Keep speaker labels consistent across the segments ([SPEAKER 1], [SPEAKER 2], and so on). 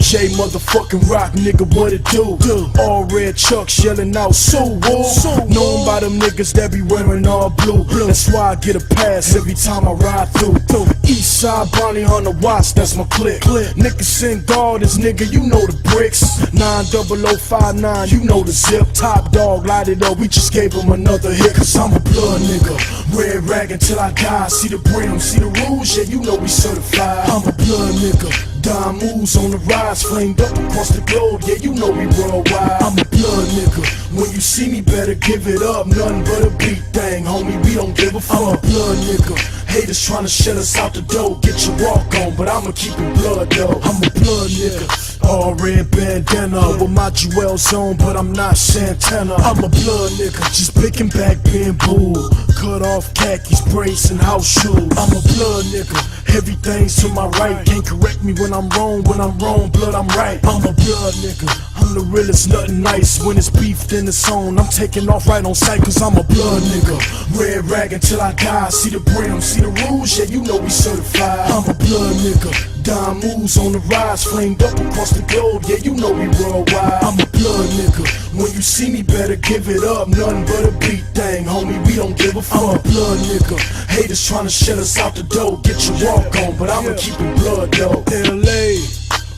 [SPEAKER 1] J motherfucking Rock, nigga, what it do? All red chucks yelling out, so wool. Known by them niggas that be wearing all blue. That's why I get a pass every time I ride through. East side Bonnie on the watch, that's my clique. Nickerson Gardens, nigga, you know the bricks. 90059, you know the zip. Top dog, light it up, we just gave him another hit. Cause I'm a blood nigga, red rag until I die. See the brim, see the rules, yeah, you know we certified. I'm a blood nigga, dime moves on the rise, flamed up across the globe, yeah, you know we worldwide. I'm a blood nigga, when you see me better give it up. Nothing but a beat thing, homie, we don't give a fuck. I'm a blood nigga, haters trying to shut us out the door. Get your walk on, but I'ma keep it blood though. I'm a blood nigga, all red bandana with my jewels on, but I'm not Santana. I'm a blood nigga, just picking back bamboo, cut off khakis, brace and house shoes. I'm a blood nigga, everything's to my right. Can't correct me when I'm wrong, blood I'm right. I'm a blood nigga, I'm the realest, nothing nice. When it's beefed in the zone, I'm taking off right on sight. Cause I'm a blood nigga, red rag until I die. See the brim, see the rules, yeah, you know we certified. I'm a blood nigga, dime moves on the rise, flamed up across the globe, yeah, you know we worldwide. I'm a blood nigga, when you see me better give it up. Nothing but a beat thing, homie, we don't give a fuck. I'm a blood nigga, haters trying to shut us out the door. Get your walk on, but I'ma keep it blood though. LA,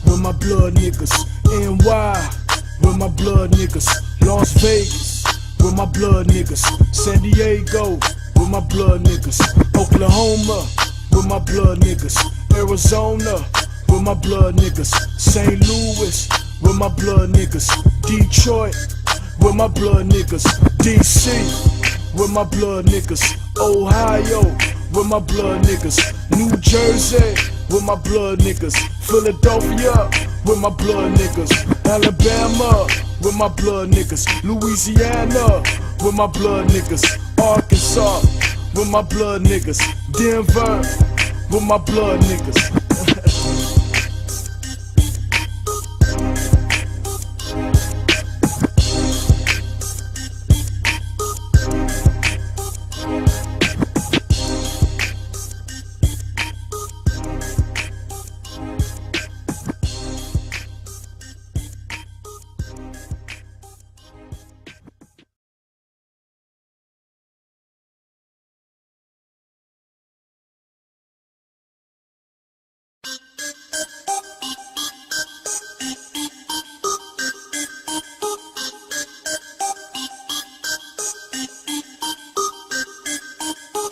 [SPEAKER 1] with my blood niggas. NY, with my blood niggas. Las Vegas, with my blood niggas. San Diego, with my blood niggas. Oklahoma, with my blood niggas. Arizona, with my blood niggas. St. Louis, with my blood niggas. Detroit, with my blood niggas. DC, with my blood niggas. Ohio, with my blood niggas. New Jersey, with my blood niggas. Philadelphia, with my blood niggas. Alabama, with my blood niggas. Louisiana, with my blood niggas. Arkansas, with my blood niggas. Denver, with my blood niggas.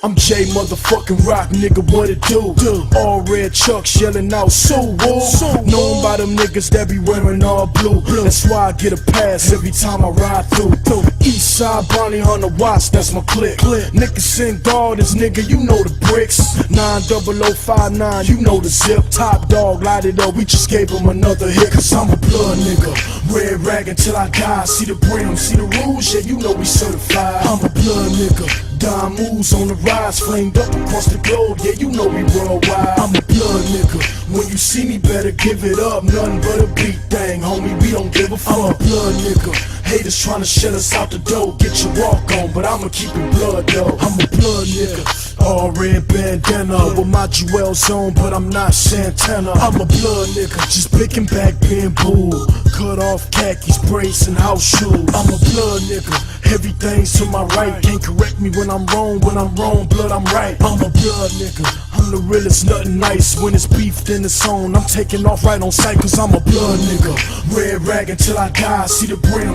[SPEAKER 1] I'm J motherfucking Rock, nigga, what it do? All red chucks yelling out, so wool. Known by them niggas that be wearing all blue. That's why I get a pass every time I ride through. East side Bonnie on the watch, that's my clique. Nickerson Gardens, nigga, you know the bricks. 90059, you know the zip. Top dog, light it up, we just gave him another hit. Cause I'm a blood nigga, red rag until I die. See the brim, see the rules, yeah, you know we certified. I'm a blood nigga, dime moves on the rise, flamed up across the globe, yeah, you know we worldwide. I'm a blood nigga, when you see me better give it up. Nothing but a beat thing, homie, we don't give a fuck. I'm a blood nigga, haters trying to shut us out the door. Get your walk on, but I'ma keep it blood though. I'm a blood nigga, all red bandana with my jewels on, but I'm not Santana. I'm a blood nigga, just picking back bamboo, cut off khakis, brace and house shoes. I'm a blood nigga, everything's to my right. Can't correct me when I'm wrong, blood I'm right. I'm a blood nigga, I'm the realest, nothing nice. When it's beefed in the zone, I'm taking off right on sight. Cause I'm a blood nigga, red rag until I die. See the brim,